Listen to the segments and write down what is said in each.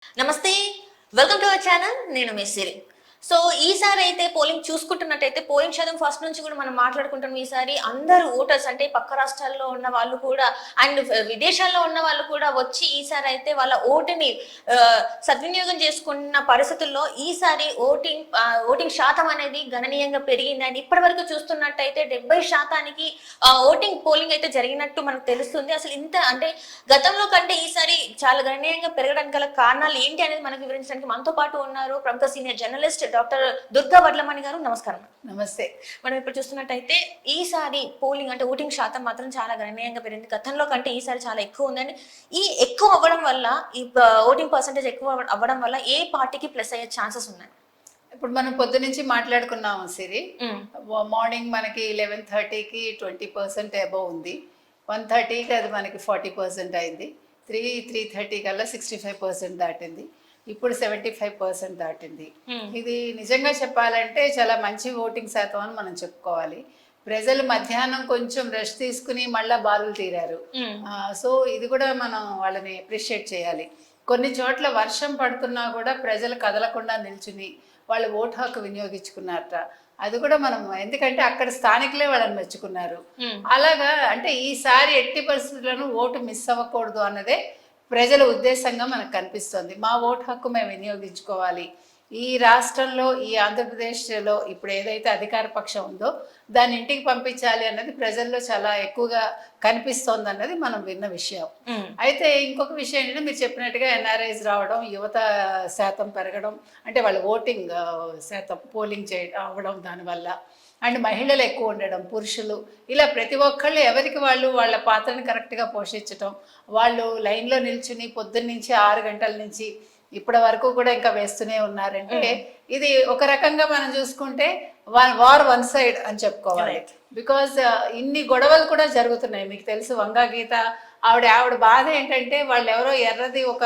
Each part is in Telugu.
నమస్తే, వెల్కమ్ టు అవర్ ఛానల్. నేను మీ సిరి. సో ఈసారి అయితే పోలింగ్ చూసుకుంటున్నట్టయితే పోలింగ్ శాతం ఫస్ట్ నుంచి కూడా మనం మాట్లాడుకుంటాం. ఈసారి అందరు ఓటర్స్ అంటే పక్క రాష్ట్రాల్లో ఉన్న వాళ్ళు కూడా అండ్ విదేశాల్లో ఉన్న వాళ్ళు కూడా వచ్చి ఈసారి అయితే వాళ్ళ ఓటుని సద్వినియోగం చేసుకున్న పరిస్థితుల్లో ఈసారి ఓటింగ్ శాతం అనేది గణనీయంగా పెరిగిందండి. ఇప్పటి వరకు చూస్తున్నట్టయితే 70% ఓటింగ్ పోలింగ్ అయితే జరిగినట్టు మనకు తెలుస్తుంది. అసలు ఇంత అంటే గతంలో కంటే ఈసారి చాలా గణనీయంగా పెరగడానికి గల కారణాలు ఏంటి అనేది మనకు వివరించడానికి మనతో పాటు ఉన్నారు ప్రముఖ senior journalist doctor Durga Vadlamani గారు. నమస్కారం. నమస్తే. మనం ఇప్పుడు చూస్తున్నట్టయితే ఈసారి పోలింగ్ అంటే ఓటింగ్ శాతం మాత్రం చాలా గణనీయంగా పెరిగింది. గతంలో కంటే ఈసారి చాలా ఎక్కువ ఉందని, ఈ ఎక్కువ అవ్వడం వల్ల ఈ ఓటింగ్ పర్సెంటేజ్ ఎక్కువ అవ్వడం వల్ల ఏ పార్టీకి ప్లస్ అయ్యే ఛాన్సెస్ ఉన్నాయి? ఇప్పుడు మనం పొద్దు నుంచి మాట్లాడుకున్నాము సిరి. మార్నింగ్ మనకి 11:30కి 20% అబౌవ్ ఉంది, 1:30కి అది మనకి 40% అయింది, 3:30 కల్లా 65% దాటింది, ఇప్పుడు 75% దాటింది. ఇది నిజంగా చెప్పాలంటే చాలా మంచి ఓటింగ్ శాతం అని మనం చెప్పుకోవాలి. ప్రజలు మధ్యాహ్నం కొంచెం రెస్ట్ తీసుకుని మళ్ళా బారులు తీరారు. సో ఇది కూడా మనం వాళ్ళని అప్రిషియేట్ చేయాలి. కొన్ని చోట్ల వర్షం పడుతున్నా కూడా ప్రజలు కదలకుండా నిల్చుని వాళ్ళు ఓటు హక్కు వినియోగించుకున్నారట. అది కూడా మనం ఎందుకంటే అక్కడ స్థానికులే వాళ్ళని మెచ్చుకున్నారు. అలాగా అంటే ఈసారి ఎట్టి పరిస్థితులను ఓటు మిస్ అవ్వకూడదు అన్నదే ప్రజల ఉద్దేశంగా మనకు కనిపిస్తుంది. మా ఓటు హక్కు మేము వినియోగించుకోవాలి. ఈ రాష్ట్రంలో ఈ ఆంధ్రప్రదేశ్లో ఇప్పుడు ఏదైతే అధికార పక్షం ఉందో దాన్ని ఇంటికి పంపించాలి అన్నది ప్రజల్లో చాలా ఎక్కువగా కనిపిస్తోంది అన్నది మనం విన్న విషయం. అయితే ఇంకొక విషయం ఏంటంటే మీరు చెప్పినట్టుగా ఎన్ఆర్ఐస్ రావడం, యువత శాతం పెరగడం, అంటే వాళ్ళ ఓటింగ్ శాతం పోలింగ్ అవ్వడం దానివల్ల, అండ్ మహిళలు ఎక్కువ ఉండడం, పురుషులు, ఇలా ప్రతి ఒక్కళ్ళు ఎవరికి వాళ్ళు వాళ్ళ పాత్రను కరెక్ట్గా పోషించడం, వాళ్ళు లైన్లో నిల్చుని పొద్దున్నుంచి 6 గంటల నుంచి ఇప్పటి వరకు కూడా ఇంకా వేస్తూనే ఉన్నారంటే ఇది ఒక రకంగా మనం చూసుకుంటే వార్ వన్ సైడ్ అని చెప్పుకోవాలి. బికాజ్ ఇన్ని గొడవలు కూడా జరుగుతున్నాయి. మీకు తెలుసు వంగా గీత ఆవిడ బాధ ఏంటంటే వాళ్ళు ఎవరో ఎర్రది ఒక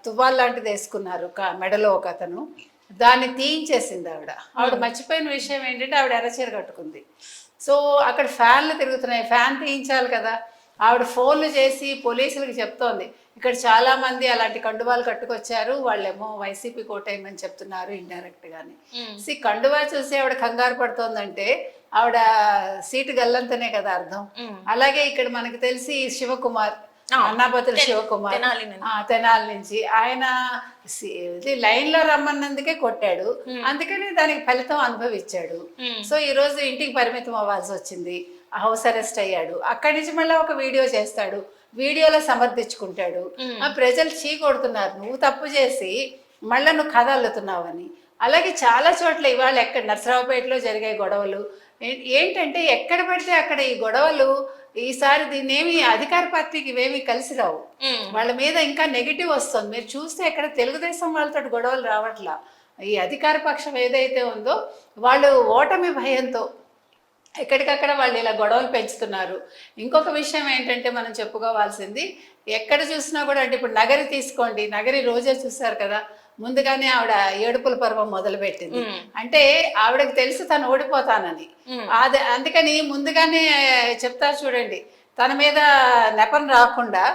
తువ్వాల్ లాంటిది వేసుకున్నారు మెడలో ఒక అతను, దాన్ని తీయించేసింది ఆవిడ మర్చిపోయిన విషయం ఏంటంటే ఆవిడ ఎర్రచీర కట్టుకుంది. సో అక్కడ ఫ్యాన్లు తిరుగుతున్నాయి, ఫ్యాన్ తీయించాలి కదా. ఆవిడ ఫోన్లు చేసి పోలీసులకు చెప్తోంది ఇక్కడ చాలా మంది అలాంటి కండువాలు కట్టుకొచ్చారు, వాళ్ళేమో వైసీపీ కోటేయమని చెప్తున్నారు ఇండైరెక్ట్ గాని. కండువా చూసి ఆవిడ కంగారు పడుతోందంటే ఆవిడ సీటు గల్లంతనే కదా అర్థం. అలాగే ఇక్కడ మనకు తెలిసి శివకుమార్, అన్నాపతుల శివకుమార్ తెనాలి నుంచి, ఆయన లైన్ లో రమ్మన్నందుకే కొట్టాడు, అందుకని దానికి ఫలితం అనుభవించాడు. సో ఈ రోజు ఇంటికి పరిమితం అవ్వాల్సి వచ్చింది, హౌస్ అరెస్ట్ అయ్యాడు. అక్కడి నుంచి మళ్ళీ ఒక వీడియో చేస్తాడు, వీడియోలో సమర్థించుకుంటాడు. ప్రజలు చీకొడుతున్నారు నువ్వు తప్పు చేసి మళ్ళీ నువ్వు కథ అల్లుతున్నావు అని. అలాగే చాలా చోట్ల ఇవాళ ఎక్కడ నర్సరావుపేటలో జరిగే గొడవలు ఏంటంటే ఎక్కడ పడితే అక్కడ ఈ గొడవలు ఈసారి దీన్ని ఏమి అధికార పార్టీకి ఇవేమి కలిసి రావు, వాళ్ళ మీద ఇంకా నెగిటివ్ వస్తుంది. మీరు చూస్తే ఎక్కడ తెలుగుదేశం వాళ్ళతో గొడవలు రావట్లా. ఈ అధికార పక్షం ఏదైతే ఉందో వాళ్ళు ఓటమి భయంతో ఎక్కడికక్కడ వాళ్ళు ఇలా గొడవలు పెంచుతున్నారు. ఇంకొక విషయం ఏంటంటే మనం చెప్పుకోవాల్సింది, ఎక్కడ చూసినా కూడా అంటే ఇప్పుడు నగరి తీసుకోండి, నగరి రోజే చూసారు కదా, ముందుగానే ఆవిడ ఏడుపుల పర్వం మొదలుపెట్టింది. అంటే ఆవిడకి తెలుసు తను ఓడిపోతానని, అందుకని ముందుగానే చెప్తారు చూడండి, తన మీద నెపం రాకుండా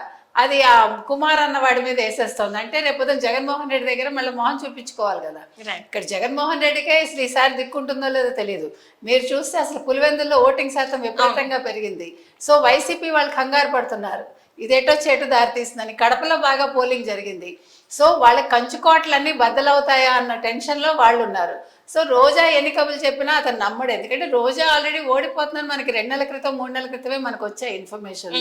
అది ఆ కుమార్ అన్న వాడి మీద వేసేస్తుంది. అంటే రేపు జగన్మోహన్ రెడ్డి దగ్గర మళ్ళీ మొహం చూపించుకోవాలి కదా. ఇక్కడ జగన్మోహన్ రెడ్డికే అసలు ఈసారి దిక్కుంటుందో లేదో తెలియదు. మీరు చూస్తే అసలు పులివెందుల్లో ఓటింగ్ శాతం విపరీతంగా పెరిగింది. సో వైసీపీ వాళ్ళు కంగారు పడుతున్నారు ఇది ఎటొచ్చి దారితీస్తుందని. కడపలో బాగా పోలింగ్ జరిగింది, సో వాళ్ళ కంచుకోట్లన్నీ బద్దలవుతాయా అన్న టెన్షన్లో వాళ్ళు ఉన్నారు. సో రోజా ఎన్ని కబులు చెప్పినా అతను నమ్మడు, ఎందుకంటే రోజా ఆల్రెడీ ఓడిపోతుందని మనకి 2 నెలల క్రితం 3 నెలల క్రితమే మనకు వచ్చే ఇన్ఫర్మేషన్.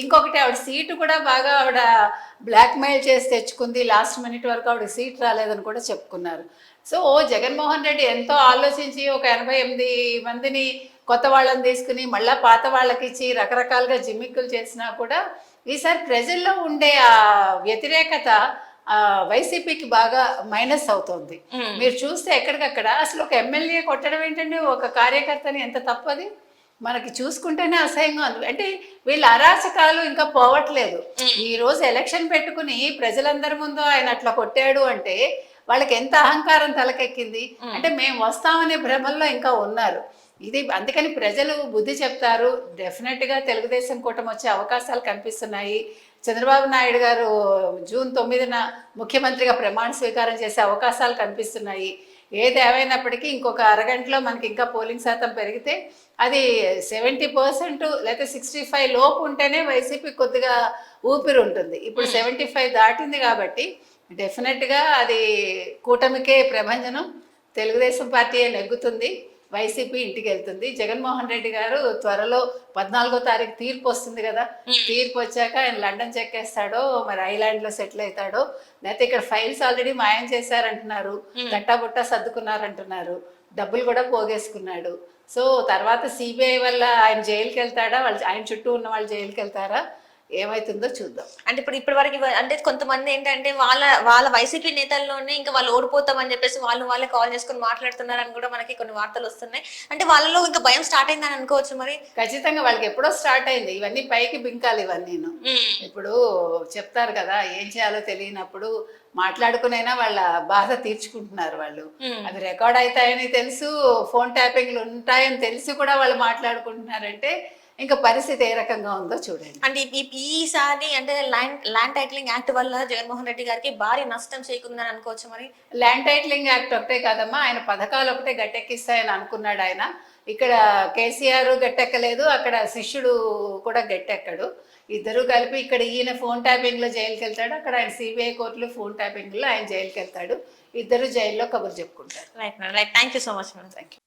ఇంకొకటి ఆవిడ సీటు కూడా బాగా ఆవిడ బ్లాక్మెయిల్ చేసి తెచ్చుకుంది, లాస్ట్ మినిట్ వరకు ఆవిడ సీట్ రాలేదని కూడా చెప్పుకున్నారు. సో జగన్మోహన్ రెడ్డి ఎంతో ఆలోచించి ఒక 88 మందిని కొత్త వాళ్ళని తీసుకుని మళ్ళా పాత వాళ్ళకి ఇచ్చి రకరకాలుగా జిమ్మిక్కులు చేసినా కూడా ఈసారి ప్రజల్లో ఉండే ఆ వ్యతిరేకత వైసీపీకి బాగా మైనస్ అవుతుంది. మీరు చూస్తే ఎక్కడికక్కడ అసలు ఒక ఎమ్మెల్యే కొట్టడం ఏంటంటే ఒక కార్యకర్తని ఎంత తప్పది మనకి చూసుకుంటేనే అసహ్యంగా ఉంది. అంటే వీళ్ళ అరాచకాలు ఇంకా పోవట్లేదు. ఈ రోజు ఎలక్షన్ పెట్టుకుని ప్రజలందరి ముందు ఆయన అట్లా కొట్టాడు అంటే వాళ్ళకి ఎంత అహంకారం తలకెక్కింది. అంటే మేము వస్తామనే భ్రమల్లో ఇంకా ఉన్నారు. ఇది అందుకని ప్రజలు బుద్ధి చెప్తారు. డెఫినెట్గా తెలుగుదేశం కూటమి వచ్చే అవకాశాలు కనిపిస్తున్నాయి. చంద్రబాబు నాయుడు గారు జూన్ 9న ముఖ్యమంత్రిగా ప్రమాణ స్వీకారం చేసే అవకాశాలు కనిపిస్తున్నాయి. ఏది ఏమైనప్పటికీ ఇంకొక అరగంటలో మనకి ఇంకా పోలింగ్ శాతం పెరిగితే అది 70% లేదా 65 లోపు ఉంటేనే వైసీపీ కొద్దిగా ఊపిరి ఉంటుంది. ఇప్పుడు 75 దాటింది కాబట్టి డెఫినెట్గా అది కూటమికే ప్రభంజనం, తెలుగుదేశం పార్టీ నెగ్గుతుంది, వైసీపీ ఇంటికి వెళ్తుంది. జగన్మోహన్ రెడ్డి గారు త్వరలో 14వ తారీఖు తీర్పు వస్తుంది కదా, తీర్పు వచ్చాక ఆయన లండన్ చెక్కేస్తాడో మరి ఐలాండ్లో సెటిల్ అవుతాడో, లేకపోతే ఇక్కడ ఫైల్స్ ఆల్రెడీ మాయం చేశారంటున్నారు, తట్టాబుట్టా సర్దుకున్నారంటున్నారు, డబ్బులు కూడా పోగేసుకున్నాడు. సో తర్వాత సిబిఐ వల్ల ఆయన జైలుకి వెళ్తాడా, ఆయన చుట్టూ ఉన్న వాళ్ళు జైలుకి వెళ్తారా, ఏమైతుందో చూద్దాం. అంటే ఇప్పటి వరకు అంటే కొంతమంది ఏంటంటే వాళ్ళ వైసీపీ నేతల్లోనే ఇంకా వాళ్ళు ఓడిపోతామని చెప్పేసి వాళ్ళే కాల్ చేసుకుని మాట్లాడుతున్నారని కూడా మనకి కొన్ని వార్తలు వస్తున్నాయి. అంటే వాళ్ళలో ఇంకా భయం స్టార్ట్ అయిందని అనుకోవచ్చు మరి. ఖచ్చితంగా వాళ్ళకి ఎప్పుడో స్టార్ట్ అయింది. ఇవన్నీ పైకి బింకాలి ఇవన్నీ. ఇప్పుడు చెప్తారు కదా, ఏం చేయాలో తెలియనప్పుడు మాట్లాడుకునైనా వాళ్ళ బాధ తీర్చుకుంటున్నారు వాళ్ళు. అవి రికార్డ్ అవుతాయని తెలుసు, ఫోన్ ట్యాపింగ్లు ఉంటాయని తెలిసి కూడా వాళ్ళు మాట్లాడుకుంటున్నారంటే ఇంకా పరిస్థితి ఏ రకంగా ఉందో చూడండి. అంటే ఈసారి అంటే ల్యాండ్ టైటిలింగ్ యాక్ట్ వల్ల జగన్మోహన్ రెడ్డి గారికి భారీ నష్టం చేకూరిందని అనుకోవచ్చు మరి. ల్యాండ్ టైటిలింగ్ యాక్ట్ ఒకటే కాదమ్మా, ఆయన పథకాలు ఒకటే గట్టెక్కిస్తాయని అనుకున్నాడు ఆయన. ఇక్కడ కేసీఆర్ గట్టెక్కలేదు, అక్కడ శిష్యుడు కూడా గట్టెక్కడు. ఇద్దరు కలిపి ఇక్కడ ఈయన ఫోన్ ట్యాపింగ్లో జైలుకి వెళ్తాడు, అక్కడ ఆయన సిబిఐ కోర్టులో ఫోన్ ట్యాపింగ్లో ఆయన జైలుకి వెళ్తాడు. ఇద్దరు జైల్లో కబుర్లు చెప్పుకుంటారు. Right thank you so much madam. Thank you.